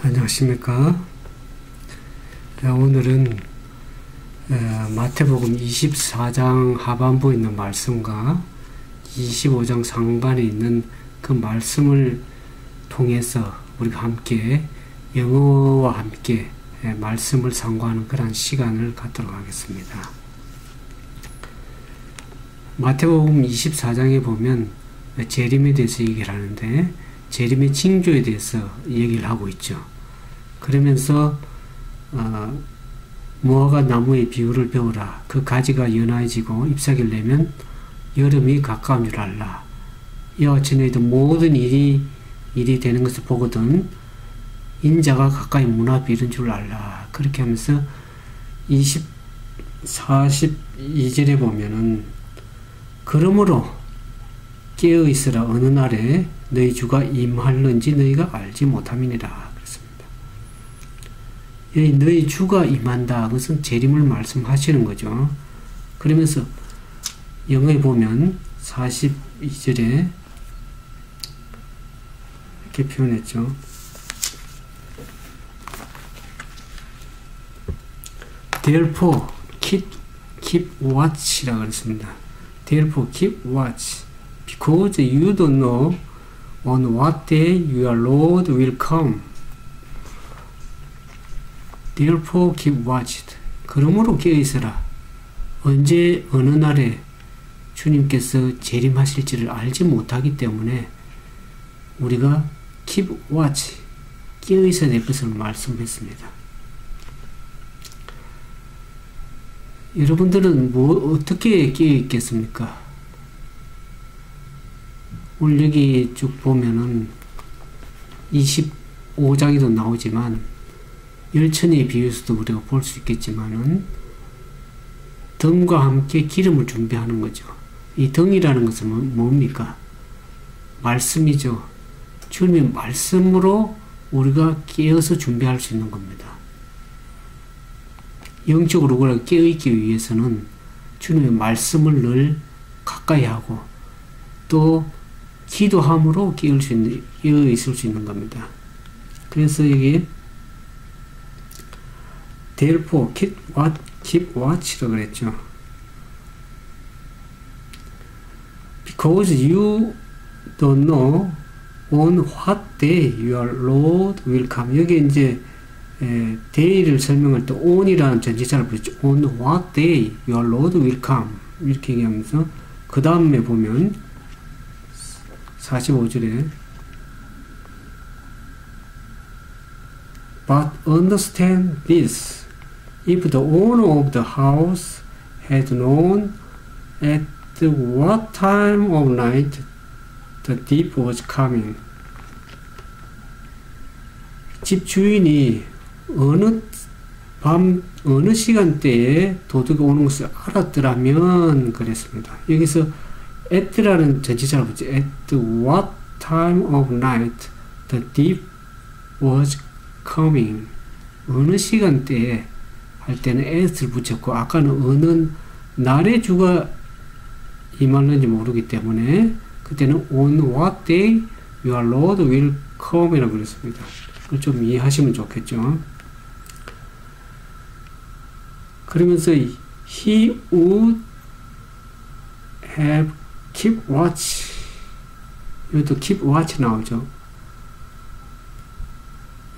안녕하십니까. 오늘은 마태복음 24장 하반부에 있는 말씀과 25장 상반에 있는 그 말씀을 통해서 우리가 함께 영어와 함께 말씀을 상고하는 그런 시간을 갖도록 하겠습니다. 마태복음 24장에 보면 재림에 대해서 얘기를 하는데 재림의 징조에 대해서 얘기를 하고 있죠. 그러면서 무화과 나무의 비유를 배우라. 그 가지가 연하여지고 잎사귀를 내면 여름이 가까운 줄 알라. 이와 같이 너희도 모든 일이 되는 것을 보거든 인자가 가까이 문 앞에 이른 줄 알라. 그렇게 하면서 42절에 보면은 그러므로 깨어있으라. 어느 날에 너희 주가 임할는지 너희가 알지 못함이니라. 그렇습니다. 너희 주가 임한다. 그것은 재림을 말씀하시는 거죠. 그러면서 영어에 보면 42절에 이렇게 표현했죠. Therefore keep watch라고 그랬습니다. Therefore keep watch because you don't know on what day your Lord will come. Therefore keep watched. 그러므로 깨어있으라. 언제 어느 날에 주님께서 재림하실지를 알지 못하기 때문에 우리가 keep watch, 깨어있어야 될 것을 말씀했습니다. 여러분들은 어떻게 깨어있겠습니까? 오늘 여기 쭉 보면은 25장에도 나오지만 열천의 비유에서도 우리가 볼 수 있겠지만은 등과 함께 기름을 준비하는 거죠. 이 등이라는 것은 뭡니까? 말씀이죠. 주님의 말씀으로 우리가 깨어서 준비할 수 있는 겁니다. 영적으로 우리가 깨어있기 위해서는 주님의 말씀을 늘 가까이 하고 또 기도함으로 깨어있을 수 있는 겁니다. 그래서 여기 Therefore keep watch라고 그랬죠. Because you don't know on what day your Lord will come. 여기 이제 day를 설명할 때 on이라는 전치사를 붙였죠. On what day your Lord will come. 이렇게 얘기하면서 그 다음에 보면 45절에 But understand this, if the owner of the house had known at what time of night the thief was coming. 집 주인이 어느 시간대에 도둑이 오는 것을 알았더라면 그랬습니다. 여기서 at라는 전치사를 붙여 at what time of night the thief was coming. 어느 시간대에 할 때는 at을 붙였고 아까는 어느 날에 주가 임하는지 모르기 때문에 그때는 on what day your Lord will come 이라고 그랬습니다. 그걸 좀 이해하시면 좋겠죠. 그러면서 he would have keep watch. 여기도 keep watch 나오죠.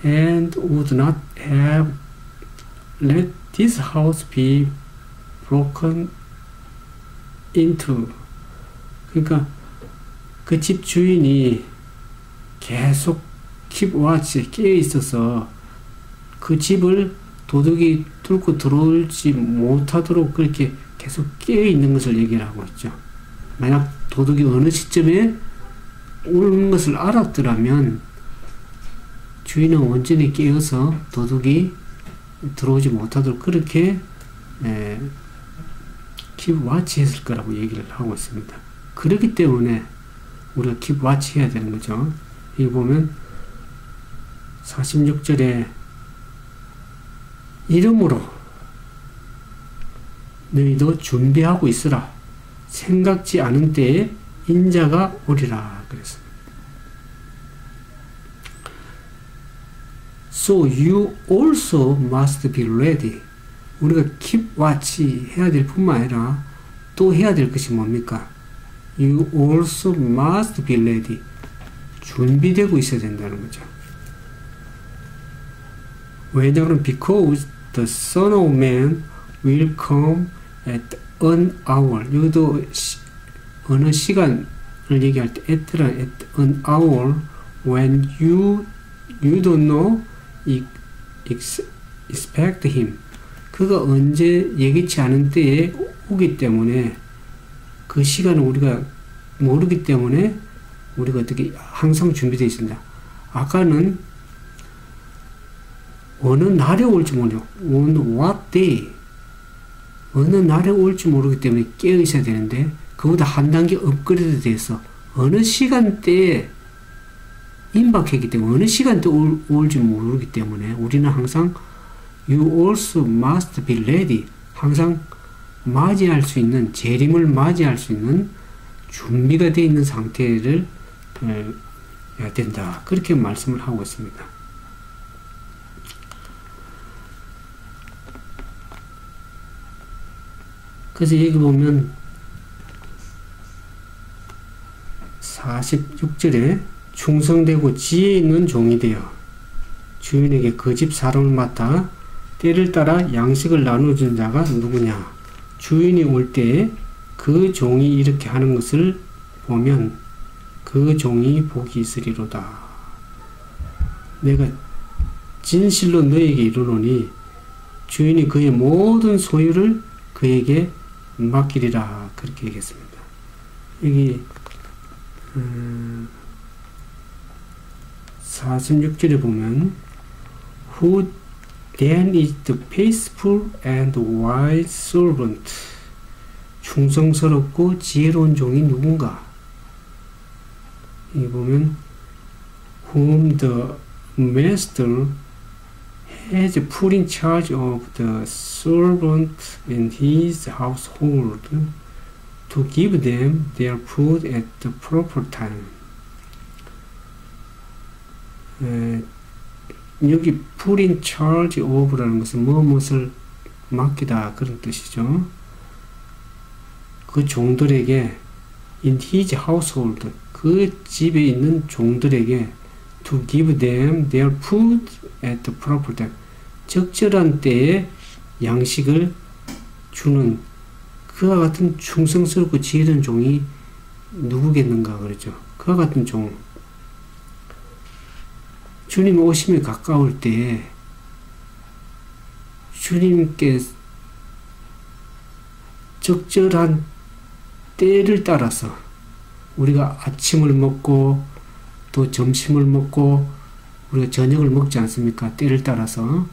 And would not have let this house be broken into. 그러니까 그 집 주인이 계속 keep watch, 깨어 있어서 그 집을 도둑이 뚫고 들어올지 못하도록 그렇게 계속 깨어 있는 것을 얘기를 하고 있죠. 만약 도둑이 어느 시점에 오는 것을 알았더라면 주인은 온전히 깨어서 도둑이 들어오지 못하도록 그렇게 keep watch 했을 거라고 얘기를 하고 있습니다. 그렇기 때문에 우리가 keep watch 해야 되는 거죠. 여기 보면 46절에 이러므로 너희도 준비하고 있으라. 생각지 않은 때에 인자가 오리라 그랬습니다. So you also must be ready. 우리가 keep watch 해야 될 뿐만 아니라 또 해야 될 것이 뭡니까? You also must be ready. 준비되고 있어야 된다는 거죠. 왜냐하면 because the Son of Man will come at an hour. 여기도 어느 시간을 얘기할 때 at an hour when you don't know, expect him. 그가 언제 예기치 않은 때에 오기 때문에 그 시간을 우리가 모르기 때문에 우리가 어떻게 항상 준비되어 있습니다. 아까는 어느 날에 올지 모르죠. on what day. 어느 날에 올지 모르기 때문에 깨어 있어야 되는데 그보다 한 단계 업그레이드 돼서 어느 시간대에 임박했기 때문에 어느 시간대에 올지 모르기 때문에 우리는 항상 You also must be ready. 항상 맞이할 수 있는, 재림을 맞이할 수 있는 준비가 되어 있는 상태를 해야 된다. 그렇게 말씀을 하고 있습니다. 그래서 여기 보면 46절에 충성되고 지혜 있는 종이 되어 주인에게 그 집 사람을 맡아 때를 따라 양식을 나눠준 자가 누구냐? 주인이 올 때에 그 종이 이렇게 하는 것을 보면 그 종이 복이 있으리로다. 내가 진실로 너에게 이르노니 주인이 그의 모든 소유를 그에게 맡기리라. 그렇게 얘기했습니다. 여기 46절에 보면 Who then is the faithful and wise servant? 충성스럽고 지혜로운 종이 누군가? 여기 보면 Whom the master has put in charge of the servant in his household to give them their food at the proper time. 여기 put in charge of라는 것은 무엇을 맡기다 그런 뜻이죠. 그 종들에게 in his household 그 집에 있는 종들에게 to give them their food at the proper time 적절한 때에 양식을 주는 그와 같은 충성스럽고 지혜로운 종이 누구겠는가 그러죠. 그와 같은 종 주님 오심이 가까울 때에 주님께 적절한 때를 따라서 우리가 아침을 먹고 또 점심을 먹고 우리가 저녁을 먹지 않습니까? 때를 따라서.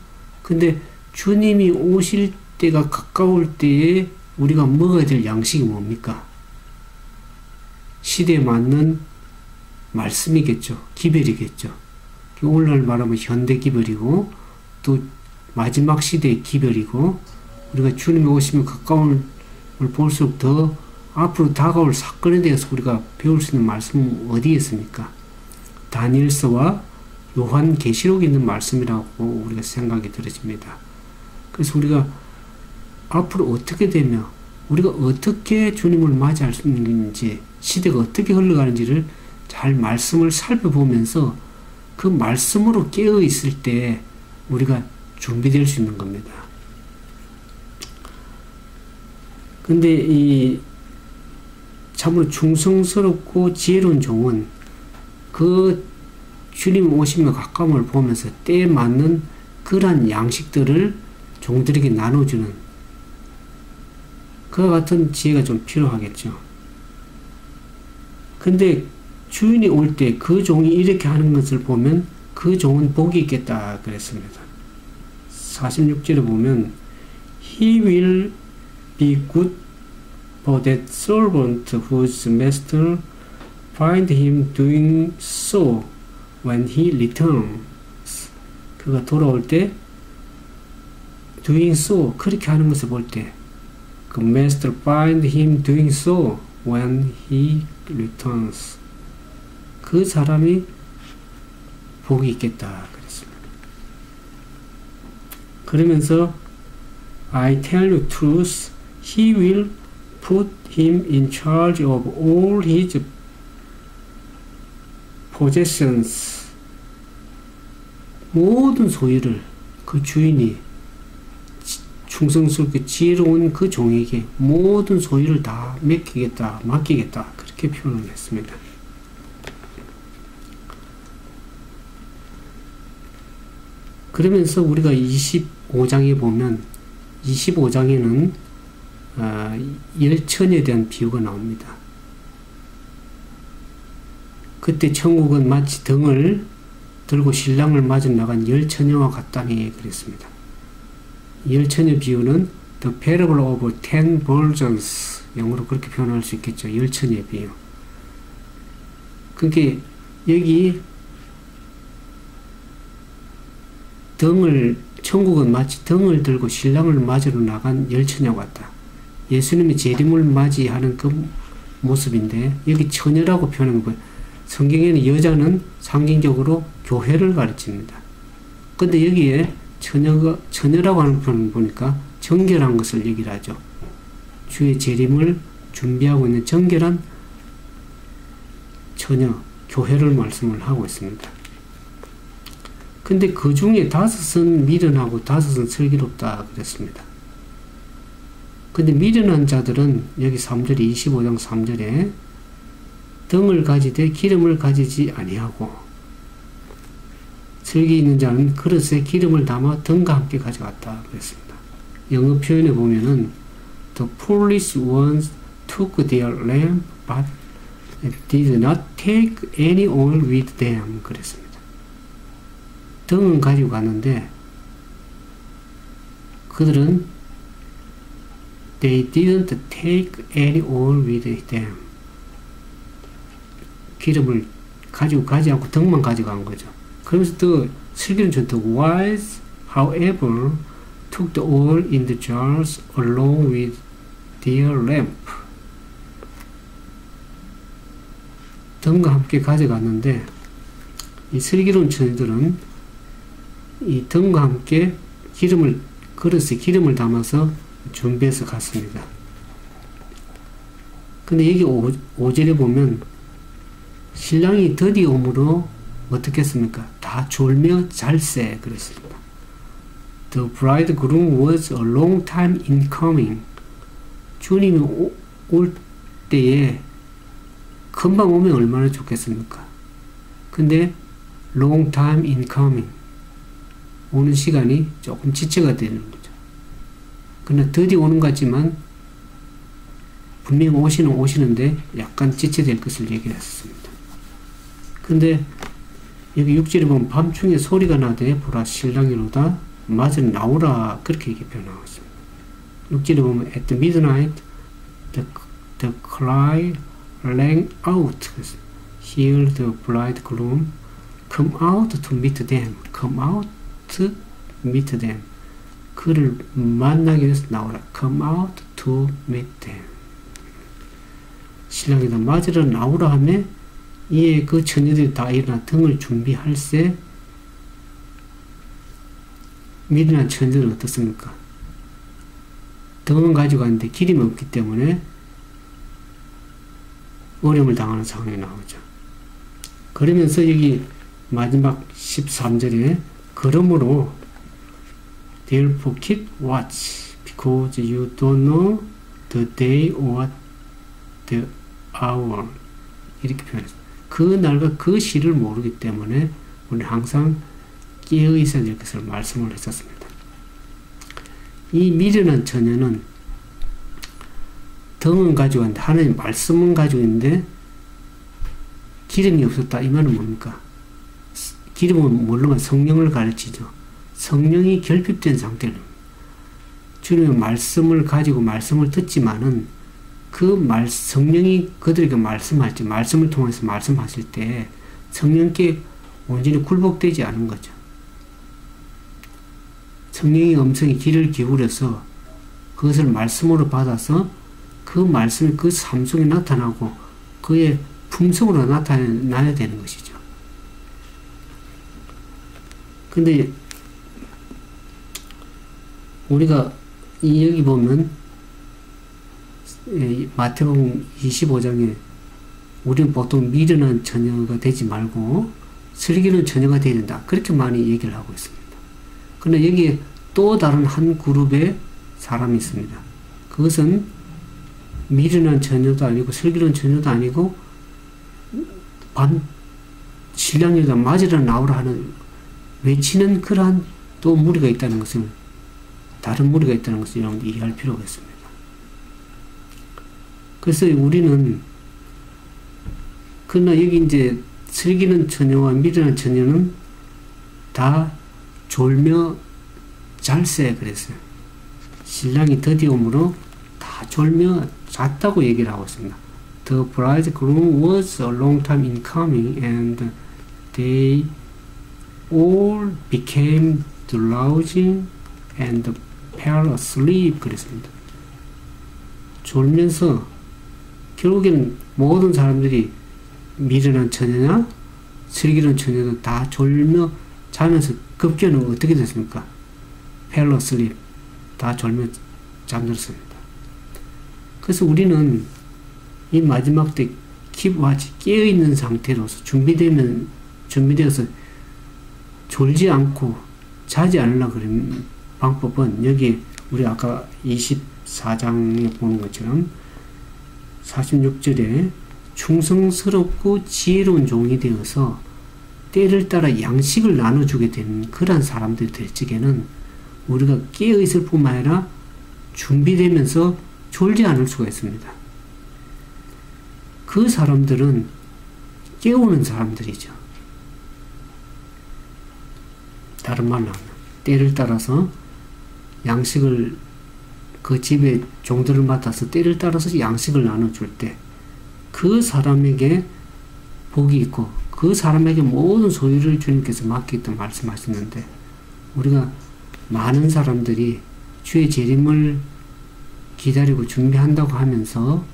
근데 주님이 오실 때가 가까울 때에 우리가 먹어야 될 양식이 뭡니까? 시대에 맞는 말씀이겠죠. 기별이겠죠. 오늘날 말하면 현대 기별이고 또 마지막 시대의 기별이고 우리가 주님이 오시면 가까움을 볼수록 더 앞으로 다가올 사건에 대해서 우리가 배울 수 있는 말씀은 어디에 있습니까? 다니엘서와 요한 계시록에 있는 말씀이라고 우리가 생각이 들어집니다. 그래서 우리가 앞으로 어떻게 되며 우리가 어떻게 주님을 맞이할 수 있는지 시대가 어떻게 흘러가는지를 잘 말씀을 살펴보면서 그 말씀으로 깨어 있을 때 우리가 준비될 수 있는 겁니다. 근데 이 참으로 충성스럽고 지혜로운 종은 그 주님 오시며 가까움을 보면서 때에 맞는 그러한 양식들을 종들에게 나눠주는 그와 같은 지혜가 좀 필요하겠죠. 근데 주인이 올 때 그 종이 이렇게 하는 것을 보면 그 종은 복이 있겠다 그랬습니다. 46절에 보면 He will be good for that servant whose master find him doing so when he returns. 그가 돌아올 때 doing so 그렇게 하는 것을 볼 때 그 master find him doing so when he returns. 그 사람이 복이 있겠다 그랬습니다. 그러면서 I tell you truth, he will put him in charge of all his possessions. 모든 소유를 그 주인이 충성스럽게 지혜로운 그 종에게 모든 소유를 다 맡기겠다 그렇게 표현을 했습니다. 그러면서 우리가 25장에 보면 25장에는 열천에 대한 비유가 나옵니다. 그때 천국은 마치 등을 들고 신랑을 맞아 나간 열처녀와 같다니 그랬습니다. 열처녀 비유는 The Parable of Ten Virgins, 영어로 그렇게 표현할 수 있겠죠. 열처녀의 비유. 그러니까 여기 천국은 마치 등을 들고 신랑을 맞으러 나간 열처녀와 같다. 예수님이 재림을 맞이하는 그 모습인데 여기 처녀라고 표현한 거예요. 성경에는 여자는 상징적으로 교회를 가르칩니다. 근데 여기에 처녀라고 하는 표현을 보니까 정결한 것을 얘기를 하죠. 주의 재림을 준비하고 있는 정결한 처녀, 교회를 말씀을 하고 있습니다. 근데 그 중에 5은 미련하고 5은 슬기롭다 그랬습니다. 근데 미련한 자들은 여기 3절에 25장 3절에 등을 가지되 기름을 가지지 아니하고 슬기 있는 자는 그릇에 기름을 담아 등과 함께 가져갔다 그랬습니다. 영어 표현에 보면은 The foolish ones took their lamp but did not take any oil with them 그랬습니다. 등은 가지고 갔는데 그들은 They didn't take any oil with them. 기름을 가지고 가지 않고 등만 가져간 거죠. 그러면서 또 슬기로운 전투 wise, however, took the oil in the jars along with their lamp. 등과 함께 가져갔는데 이 슬기로운 처녀들은 이 등과 함께 그릇에 기름을 담아서 준비해서 갔습니다. 근데 여기 5절에 보면 신랑이 드디어 오므로 어떻게 했습니까? 다 졸며 잘세 그랬습니다. The bridegroom was a long time in coming. 주님이 올 때에 금방 오면 얼마나 좋겠습니까? 근데 long time in coming. 오는 시간이 조금 지체가 되는 거죠. 그러나 드디어 오는 것 같지만 분명히 오시는데 약간 지체될 것을 얘기를 했습니다. 근데 여기 6절에 보면 밤중에 소리가 나되 보라 신랑이로다 맞으러 나오라 그렇게 얘기 표현하고 있습니다. 6절에 보면 at the midnight the cry rang out. Here the bridegroom come out to meet them. come out to meet them. 그를 만나기 위해서 나오라. come out to meet them. 신랑이다 맞으러 나오라 하며 이에 그 처녀들이 다 일어나 등을 준비할세. 미련한 처녀들은 어떻습니까? 등은 가지고 갔는데 기름이 없기 때문에 어려움을 당하는 상황이 나오죠. 그러면서 여기 마지막 13절에 그러므로 therefore keep watch because you don't know the day or the hour 이렇게 표현했어요. 그 날과 그 시를 모르기 때문에 우리는 항상 깨어 있어야 될 것을 말씀을 했었습니다. 이 미련한 처녀는 등은 가지고 있는데 하나님 말씀은 가지고 있는데 기름이 없었다. 이 말은 뭡니까? 기름은 물론 성령을 가르치죠. 성령이 결핍된 상태는 주님의 말씀을 가지고 말씀을 듣지만은 성령이 그들에게 말씀을 통해서 말씀하실 때 성령께 온전히 굴복되지 않은 거죠. 성령의 음성에 귀를 기울여서 그것을 말씀으로 받아서 그 말씀이 그 삶 속에 나타나고 그의 품성으로 나타나야 되는 것이죠. 근데 우리가 여기 보면 마태복음 25장에 우리는 보통 미련한 처녀가 되지 말고 슬기로운 처녀가 되어야 된다. 그렇게 많이 얘기를 하고 있습니다. 그러나 여기에 또 다른 한 그룹의 사람이 있습니다. 그것은 미련한 처녀도 아니고 슬기로운 처녀도 아니고 신랑 여자 맞으라 나오라 하는 외치는 그러한 또 무리가 있다는 것을, 다른 무리가 있다는 것을 여러분들 이해할 필요가 있습니다. 그래서 우리는, 그러나 여기 이제 슬기는 처녀와 미련한 처녀는 다 졸며 잘세 그랬어요. 신랑이 드디움으로 다 졸며 잤다고 얘기를 하고 있습니다. The bridegroom was a long time in coming and they all became drowsing and fell asleep 그랬습니다. 졸면서 결국에는 모든 사람들이 미련한 처녀냐 슬기로운 처녀도 다 졸며 자면서 급기야는 어떻게 됐습니까? fell asleep, 다 졸며 잠들었습니다. 그래서 우리는 이 마지막 때 keep watch, 깨어있는 상태로서 준비되어서 졸지 않고 자지 않으려고 그런 방법은 여기 우리 아까 24장에 보는 것처럼 46절에 충성스럽고 지혜로운 종이 되어서 때를 따라 양식을 나눠주게 되는 그런 사람들이 될 적에는 우리가 깨어있을 뿐만 아니라 준비되면서 졸지 않을 수가 있습니다. 그 사람들은 깨우는 사람들이죠. 다른 말로 하면 때를 따라서 양식을 그 집의 종들을 맡아서 때를 따라서 양식을 나눠줄 때 그 사람에게 복이 있고 그 사람에게 모든 소유를 주님께서 맡기겠다고 말씀하셨는데 우리가 많은 사람들이 주의 재림을 기다리고 준비한다고 하면서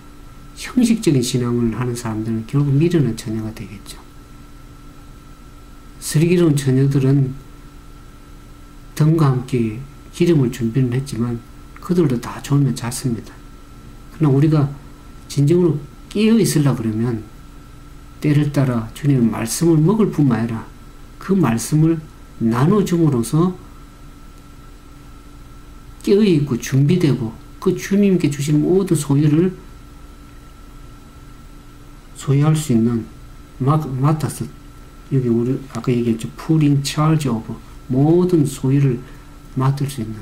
형식적인 신앙을 하는 사람들은 결국 미련한 처녀가 되겠죠. 슬기로운 처녀들은 등과 함께 기름을 준비는 했지만 그들도 다 졸며 잤습니다. 그러나 우리가 진정으로 깨어 있으려고 그러면 때를 따라 주님의 말씀을 먹을 뿐만 아니라 그 말씀을 나눠줌으로써 깨어 있고 준비되고 그 주님께 주신 모든 소유를 소유할 수 있는 맡아서 여기 우리 아까 얘기했죠. put in charge of 모든 소유를 맡을 수 있는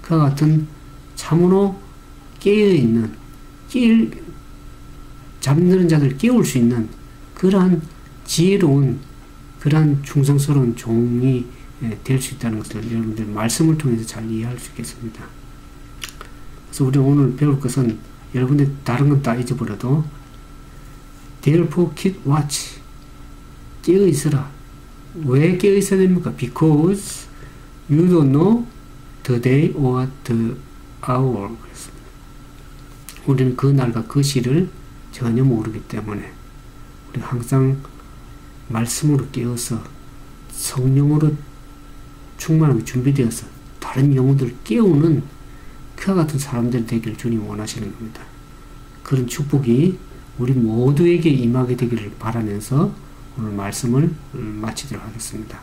그와 같은 참으로 깨어있는 잠드는 자들 깨울 수 있는 그러한 지혜로운 그러한 충성스러운 종이 될 수 있다는 것을 여러분들 말씀을 통해서 잘 이해할 수 있겠습니다. 그래서 우리 오늘 배울 것은 여러분들 다른 건 다 잊어버려도 Therefore keep watch. 깨어 있어라. 왜 깨어 있어야 됩니까? Because you don't know the day or the hour. 그랬습니다. 우리는 그 날과 그 시를 전혀 모르기 때문에 우리가 항상 말씀으로 깨어서 성령으로 충만하게 준비되어서 다른 영혼들을 깨우는 그와 같은 사람들 되기를 주님 원하시는 겁니다. 그런 축복이 우리 모두에게 임하게 되기를 바라면서 오늘 말씀을 마치도록 하겠습니다.